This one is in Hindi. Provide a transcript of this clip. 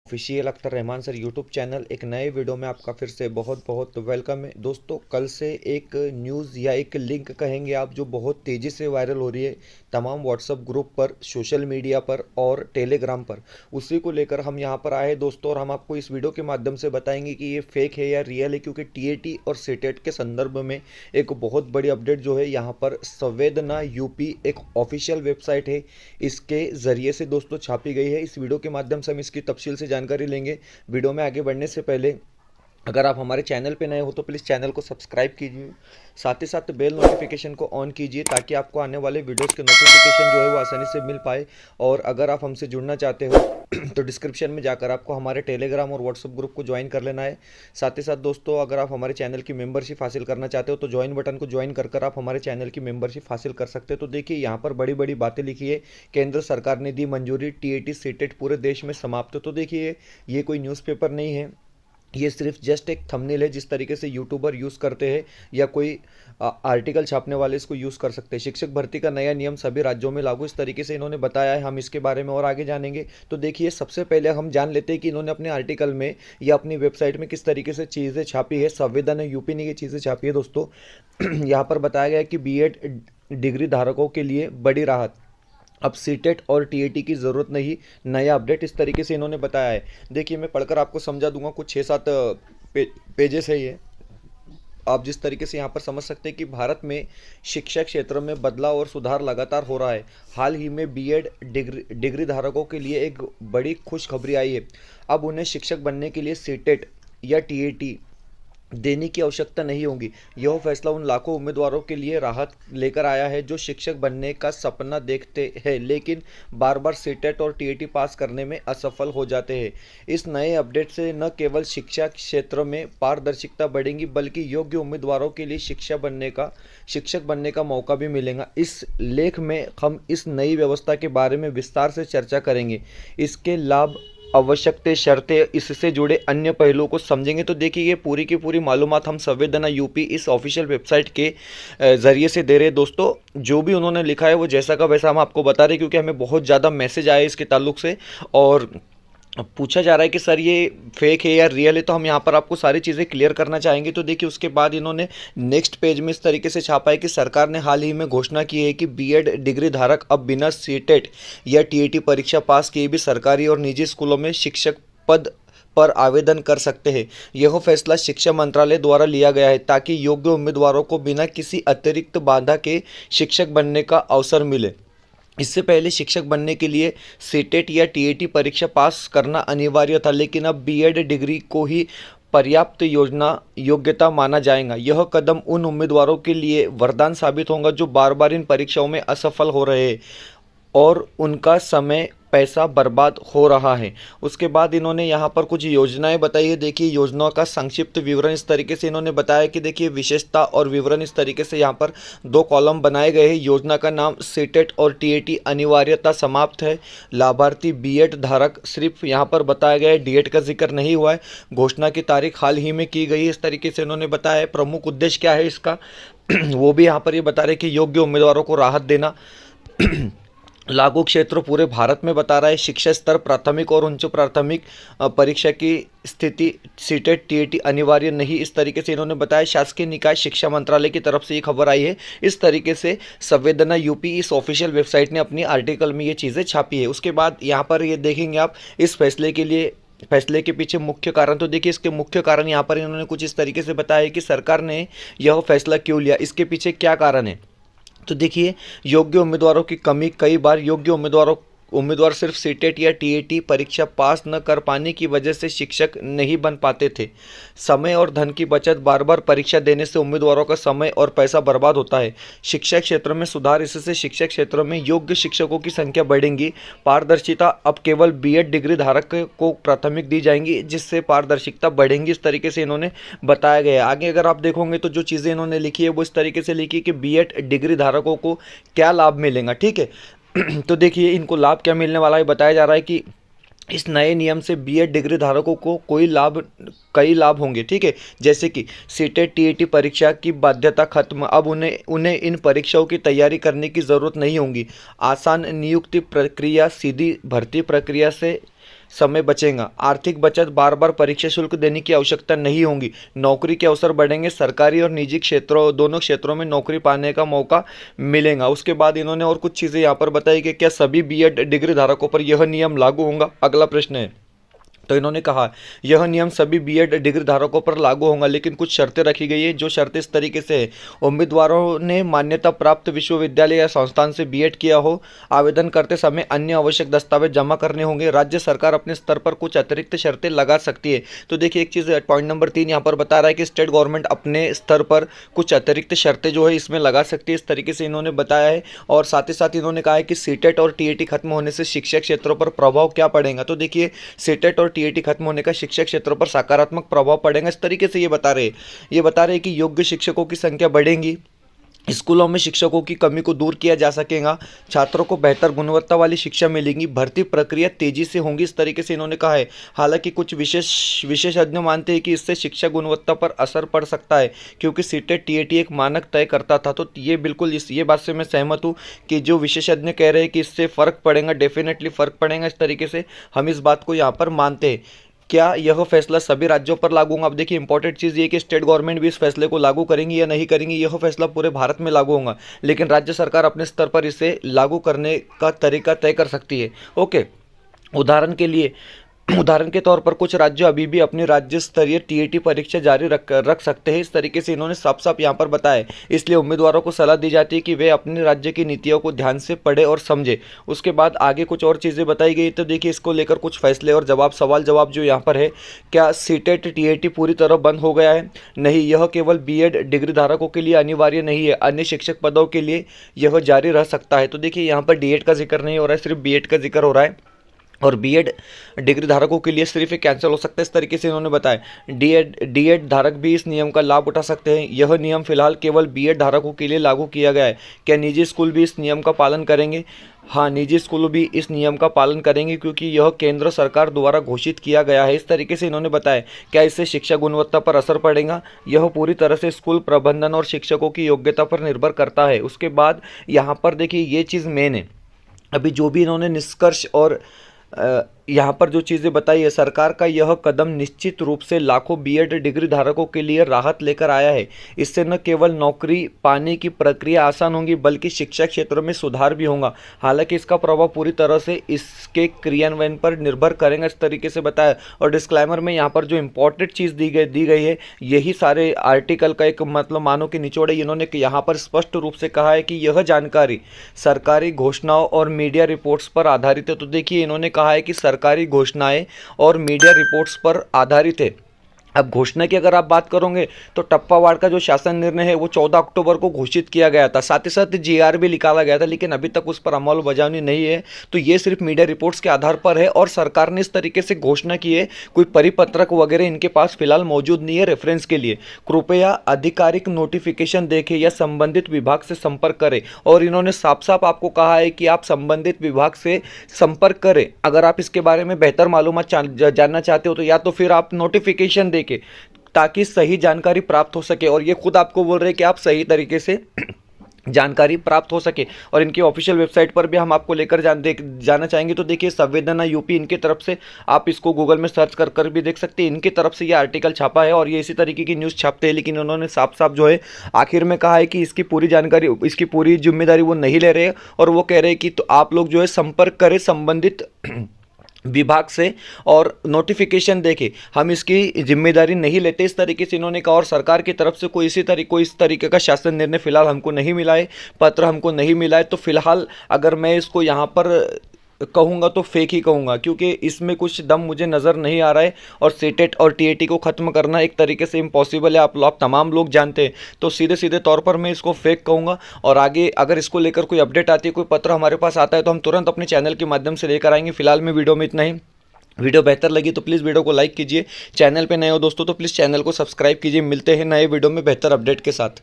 Official Akhtar Rahman sir YouTube channel एक नए वीडियो में आपका फिर से बहुत बहुत वेलकम है। दोस्तों, कल से एक न्यूज़ या एक लिंक कहेंगे आप जो बहुत तेज़ी से वायरल हो रही है तमाम व्हाट्सएप ग्रुप पर, सोशल मीडिया पर और टेलीग्राम पर। उसी को लेकर हम यहाँ पर आए हैं दोस्तों, और हम आपको इस वीडियो के माध्यम से बताएंगे कि ये फेक है या रियल है, क्योंकि टीएटी और सीटेट के संदर्भ में एक बहुत बड़ी अपडेट जो है यहाँ पर संवेदना यूपी एक ऑफिशियल वेबसाइट है, इसके ज़रिए से दोस्तों छापी गई है। इस वीडियो के माध्यम से हम इसकी तफसील से जानकारी लेंगे। वीडियो में आगे बढ़ने से पहले अगर आप हमारे चैनल पे नए हो तो प्लीज़ चैनल को सब्सक्राइब कीजिए, साथ ही साथ बेल नोटिफिकेशन को ऑन कीजिए ताकि आपको आने वाले वीडियोस के नोटिफिकेशन जो है वो आसानी से मिल पाए। और अगर आप हमसे जुड़ना चाहते हो तो डिस्क्रिप्शन में जाकर आपको हमारे टेलीग्राम और व्हाट्सएप ग्रुप को ज्वाइन कर लेना है। साथ ही साथ दोस्तों, अगर आप हमारे चैनल की मेंबरशिप हासिल करना चाहते हो तो ज्वाइन बटन को ज्वाइन कर आप हमारे चैनल की मेंबरशिप हासिल कर सकते हो। तो देखिए, यहाँ पर बड़ी बड़ी बातें लिखी है। केंद्र सरकार ने दी मंजूरी, टीएटी सीटेट पूरे देश में समाप्त। तो देखिए, ये कोई न्यूज़पेपर नहीं है, ये सिर्फ जस्ट एक थंबनेल है। जिस तरीके से यूट्यूबर यूज़ करते हैं या कोई आर्टिकल छापने वाले इसको यूज़ कर सकते हैं। शिक्षक भर्ती का नया नियम सभी राज्यों में लागू, इस तरीके से इन्होंने बताया है। हम इसके बारे में और आगे जानेंगे। तो देखिए, सबसे पहले हम जान लेते हैं कि इन्होंने अपने आर्टिकल में या अपनी वेबसाइट में किस तरीके से चीज़ें छापी है। संवेदना यूपी ने ये चीज़ें छापी है दोस्तों। यहाँ पर बताया गया है कि बीएड डिग्री धारकों के लिए बड़ी राहत, अब सीटेट और टीएटी की ज़रूरत नहीं, नया अपडेट, इस तरीके से इन्होंने बताया है। देखिए, मैं पढ़कर आपको समझा दूंगा, कुछ 6-7 पेजेस है ये। आप जिस तरीके से यहाँ पर समझ सकते हैं कि भारत में शिक्षा क्षेत्र में बदलाव और सुधार लगातार हो रहा है। हाल ही में बीएड डिग्री धारकों के लिए एक बड़ी खुशखबरी आई है। अब उन्हें शिक्षक बनने के लिए सीटेट या टीएटी देने की आवश्यकता नहीं होगी। यह फैसला उन लाखों उम्मीदवारों के लिए राहत लेकर आया है जो शिक्षक बनने का सपना देखते हैं लेकिन बार बार सीटेट और टीएटी पास करने में असफल हो जाते हैं। इस नए अपडेट से न केवल शिक्षा क्षेत्र में पारदर्शिता बढ़ेगी बल्कि योग्य उम्मीदवारों के लिए शिक्षक बनने का मौका भी मिलेगा। इस लेख में हम इस नई व्यवस्था के बारे में विस्तार से चर्चा करेंगे, इसके लाभ, आवश्यकता, शर्तें, इससे जुड़े अन्य पहलुओं को समझेंगे। तो देखिए, ये पूरी की पूरी मालूमात हम संवेदना यूपी इस ऑफिशियल वेबसाइट के ज़रिए से दे रहे हैं दोस्तों। जो भी उन्होंने लिखा है वो जैसा का वैसा हम आपको बता रहे हैं, क्योंकि हमें बहुत ज़्यादा मैसेज आए इसके ताल्लुक से और पूछा जा रहा है कि सर ये फेक है या रियल है। तो हम यहाँ पर आपको सारी चीज़ें क्लियर करना चाहेंगे। तो देखिए, उसके बाद इन्होंने नेक्स्ट पेज में इस तरीके से छापा है कि सरकार ने हाल ही में घोषणा की है कि बीएड डिग्री धारक अब बिना सीटेट या टीएटी परीक्षा पास किए भी सरकारी और निजी स्कूलों में शिक्षक पद पर आवेदन कर सकते हैं। यह फैसला शिक्षा मंत्रालय द्वारा लिया गया है ताकि योग्य उम्मीदवारों को बिना किसी अतिरिक्त बाधा के शिक्षक बनने का अवसर मिले। इससे पहले शिक्षक बनने के लिए सीटेट या टीएटी परीक्षा पास करना अनिवार्य था, लेकिन अब बीएड डिग्री को ही पर्याप्त योग्यता माना जाएगा। यह कदम उन उम्मीदवारों के लिए वरदान साबित होगा जो बार बार इन परीक्षाओं में असफल हो रहे हैं और उनका समय पैसा बर्बाद हो रहा है। उसके बाद इन्होंने यहाँ पर कुछ योजनाएं बताई है। देखिए, योजनाओं का संक्षिप्त विवरण इस तरीके से इन्होंने बताया कि देखिए, विशेषता और विवरण इस तरीके से यहाँ पर 2 कॉलम बनाए गए हैं। योजना का नाम सीटेट और टीएटी अनिवार्यता समाप्त है। लाभार्थी बीएड धारक सिर्फ यहाँ पर बताया गया है, डीएड का जिक्र नहीं हुआ है। घोषणा की तारीख हाल ही में की गई, इस तरीके से इन्होंने बताया है। प्रमुख उद्देश्य क्या है इसका वो भी यहाँ पर ये बता रहे कि योग्य उम्मीदवारों को राहत देना। लागू क्षेत्र पूरे भारत में बता रहा है। शिक्षा स्तर प्राथमिक और उच्च प्राथमिक परीक्षा की स्थिति सीटेट टीएटी अनिवार्य नहीं, इस तरीके से इन्होंने बताया। शासकीय निकाय शिक्षा मंत्रालय की तरफ से ये खबर आई है। इस तरीके से संवेदना यूपी इस ऑफिशियल वेबसाइट ने अपनी आर्टिकल में ये चीज़ें छापी है। उसके बाद यहाँ पर ये देखेंगे आप इस फैसले के पीछे मुख्य कारण। तो देखिए, इसके मुख्य कारण यहाँ पर इन्होंने कुछ इस तरीके से बताया कि सरकार ने यह फैसला क्यों लिया, इसके पीछे क्या कारण है। तो देखिए, योग्य उम्मीदवारों की कमी, कई बार योग्य उम्मीदवार सिर्फ सीटेट या टीएटी परीक्षा पास न कर पाने की वजह से शिक्षक नहीं बन पाते थे। समय और धन की बचत, बार बार परीक्षा देने से उम्मीदवारों का समय और पैसा बर्बाद होता है। शिक्षा क्षेत्र में सुधार, इससे शिक्षा क्षेत्र में योग्य शिक्षकों की संख्या बढ़ेगी। पारदर्शिता, अब केवल बीएड डिग्री धारक को प्राथमिक दी जाएंगी जिससे पारदर्शिता बढ़ेगी, इस तरीके से इन्होंने बताया गया है। आगे अगर आप देखोगे तो जो चीज़ें इन्होंने लिखी है वो इस तरीके से लिखी है कि बीएड डिग्री धारकों को क्या लाभ मिलेगा, ठीक है। तो देखिए, इनको लाभ क्या मिलने वाला है, बताया जा रहा है कि इस नए नियम से बीएड डिग्री धारकों को कई लाभ होंगे, ठीक है। जैसे कि सीटेट टीएटी परीक्षा की बाध्यता खत्म, अब उन्हें इन परीक्षाओं की तैयारी करने की ज़रूरत नहीं होगी। आसान नियुक्ति प्रक्रिया, सीधी भर्ती प्रक्रिया से समय बचेगा। आर्थिक बचत, बार बार परीक्षा शुल्क देने की आवश्यकता नहीं होगी। नौकरी के अवसर बढ़ेंगे, सरकारी और निजी क्षेत्रों दोनों क्षेत्रों में नौकरी पाने का मौका मिलेगा। उसके बाद इन्होंने और कुछ चीज़ें यहाँ पर बताई कि क्या सभी बीएड डिग्री धारकों पर यह नियम लागू होगा, अगला प्रश्न है। तो इन्होंने कहा यह नियम सभी बीएड डिग्री धारकों पर लागू होगा, लेकिन कुछ शर्तें रखी गई है। जो शर्तें इस तरीके से है, उम्मीदवारों ने मान्यता प्राप्त विश्वविद्यालय या संस्थान से बीएड किया हो। आवेदन करते समय अन्य आवश्यक दस्तावेज जमा करने होंगे। राज्य सरकार अपने स्तर पर कुछ अतिरिक्त शर्तें लगा सकती है। तो देखिए एक चीज़, पॉइंट नंबर 3 यहाँ पर बता रहा है कि स्टेट गवर्नमेंट अपने स्तर पर कुछ अतिरिक्त शर्तें जो है इसमें लगा सकती है, इस तरीके से इन्होंने बताया है। और साथ ही साथ इन्होंने कहा है कि सीटेट और टीएटी खत्म होने से शिक्षा क्षेत्रों पर प्रभाव क्या पड़ेगा। तो देखिए सीटेट और टीएटी खत्म होने का शिक्षा क्षेत्रों पर सकारात्मक प्रभाव पड़ेगा, इस तरीके से ये बता रहे कि योग्य शिक्षकों की संख्या बढ़ेगी। स्कूलों में शिक्षकों की कमी को दूर किया जा सकेगा। छात्रों को बेहतर गुणवत्ता वाली शिक्षा मिलेगी। भर्ती प्रक्रिया तेजी से होंगी, इस तरीके से इन्होंने कहा है। हालांकि कुछ विशेषज्ञ मानते हैं कि इससे शिक्षा गुणवत्ता पर असर पड़ सकता है, क्योंकि सीटेट टीएटी एक मानक तय करता था। तो ये बिल्कुल ये बात से मैं सहमत हूँ कि जो विशेषज्ञ कह रहे हैं कि इससे फ़र्क पड़ेगा, डेफिनेटली फ़र्क पड़ेगा, इस तरीके से हम इस बात को यहाँ पर मानते हैं। क्या यह फैसला सभी राज्यों पर लागू होगा? अब देखिए इंपॉर्टेंट चीज़ ये कि स्टेट गवर्नमेंट भी इस फैसले को लागू करेंगी या नहीं करेंगी, यह फैसला पूरे भारत में लागू होगा, लेकिन राज्य सरकार अपने स्तर पर इसे लागू करने का तरीका तय कर सकती है। ओके, उदाहरण के तौर पर कुछ राज्य अभी भी अपनी राज्य स्तरीय टीएटी परीक्षा जारी रख सकते हैं, इस तरीके से इन्होंने साफ साफ यहाँ पर बताया है। इसलिए उम्मीदवारों को सलाह दी जाती है कि वे अपने राज्य की नीतियों को ध्यान से पढ़े और समझे। उसके बाद आगे कुछ और चीज़ें बताई गई, तो देखिए इसको लेकर कुछ फैसले और सवाल जवाब जो यहाँ पर है। क्या सीटेट टीएटी पूरी तरह बंद हो गया है? नहीं, यह केवल बीएड डिग्री धारकों के लिए अनिवार्य नहीं है, अन्य शिक्षक पदों के लिए यह जारी रह सकता है। तो देखिए यहाँ पर डीएड का जिक्र नहीं हो रहा है, सिर्फ बीएड का जिक्र हो रहा है, और बीएड डिग्री धारकों के लिए सिर्फ एक कैंसिल हो सकता है, इस तरीके से इन्होंने बताया। डीएड धारक भी इस नियम का लाभ उठा सकते हैं। यह नियम फिलहाल केवल बीएड धारकों के लिए लागू किया गया है। क्या निजी स्कूल भी इस नियम का पालन करेंगे? हाँ, निजी स्कूल भी इस नियम का पालन करेंगे, क्योंकि यह केंद्र सरकार द्वारा घोषित किया गया है, इस तरीके से इन्होंने बताया। क्या इससे शिक्षा गुणवत्ता पर असर पड़ेगा? यह पूरी तरह से स्कूल प्रबंधन और शिक्षकों की योग्यता पर निर्भर करता है। उसके बाद यहाँ पर देखिए ये चीज़ मेन है, अभी जो भी इन्होंने निष्कर्ष और यहाँ पर जो चीज़ें बताई है, सरकार का यह कदम निश्चित रूप से लाखों बीएड डिग्री धारकों के लिए राहत लेकर आया है। इससे न केवल नौकरी पाने की प्रक्रिया आसान होगी, बल्कि शिक्षा क्षेत्र में सुधार भी होगा। हालांकि इसका प्रभाव पूरी तरह से इसके क्रियान्वयन पर निर्भर करेगा, इस तरीके से बताया। और डिस्क्लेमर में यहाँ पर जो इंपॉर्टेंट चीज़ दी गई है, यही सारे आर्टिकल का एक मतलब मानो कि निचोड़ है। इन्होंने यहाँ पर स्पष्ट रूप से कहा है कि यह जानकारी सरकारी घोषणाओं और मीडिया रिपोर्ट्स पर आधारित है। तो देखिए इन्होंने कहा है कि सरकारी घोषणाएं और मीडिया रिपोर्ट्स पर आधारित है। अब घोषणा की अगर आप बात करोगे तो टप्पावाड़ का जो शासन निर्णय है वो 14 अक्टूबर को घोषित किया गया था, साथ ही साथ जीआर भी निकाला गया था, लेकिन अभी तक उस पर अमल बजावनी नहीं है। तो ये सिर्फ मीडिया रिपोर्ट्स के आधार पर है और सरकार ने इस तरीके से घोषणा की है, कोई परिपत्रक वगैरह इनके पास फिलहाल मौजूद नहीं है रेफरेंस के लिए। कृपया आधिकारिक नोटिफिकेशन देखें या संबंधित विभाग से संपर्क करें। और इन्होंने साफ साफ आपको कहा है कि आप संबंधित विभाग से संपर्क करें। अगर आप इसके बारे में बेहतर मालूमात जानना चाहते हो तो या तो फिर आप नोटिफिकेशन देखें, ताकि सही जानकारी प्राप्त हो सके। और ये खुद आपको बोल रहे हैं कि आप सही तरीके से जानकारी प्राप्त हो सके। और इनकी ऑफिशियल वेबसाइट पर भी हम आपको लेकर जाना चाहेंगे। तो देखिए संवेदना यूपी इनकी तरफ से, आप इसको गूगल में सर्च कर भी देख सकते हैं। इनकी तरफ से ये आर्टिकल छापा है और ये इसी तरीके की न्यूज़ छापते हैं, लेकिन उन्होंने साफ साफ जो है आखिर में कहा है कि इसकी पूरी जानकारी, इसकी पूरी जिम्मेदारी वो नहीं ले रहे हैं। और वो कह रहे हैं कि तो आप लोग जो है संपर्क करें संबंधित विभाग से और नोटिफिकेशन देखें, हम इसकी जिम्मेदारी नहीं लेते, इस तरीके से इन्होंने कहा। और सरकार की तरफ से कोई इस तरीके का शासन निर्णय फिलहाल हमको नहीं मिला है, पत्र हमको नहीं मिला है। तो फिलहाल अगर मैं इसको यहाँ पर कहूँगा तो फेक ही कहूँगा, क्योंकि इसमें कुछ दम मुझे नज़र नहीं आ रहा है। और सीटेट और टीएटी को ख़त्म करना एक तरीके से इम्पॉसिबल है, आप तमाम लोग जानते हैं। तो सीधे सीधे तौर पर मैं इसको फेक कहूँगा। और आगे अगर इसको लेकर कोई अपडेट आती है, कोई पत्र हमारे पास आता है, तो हम तुरंत अपने चैनल के माध्यम से लेकर आएंगे। फिलहाल में वीडियो में इतना ही। वीडियो बेहतर लगी तो प्लीज़ वीडियो को लाइक कीजिए। चैनल पे नए हो दोस्तों तो प्लीज़ चैनल को सब्सक्राइब कीजिए। मिलते हैं नए वीडियो में बेहतर अपडेट के साथ।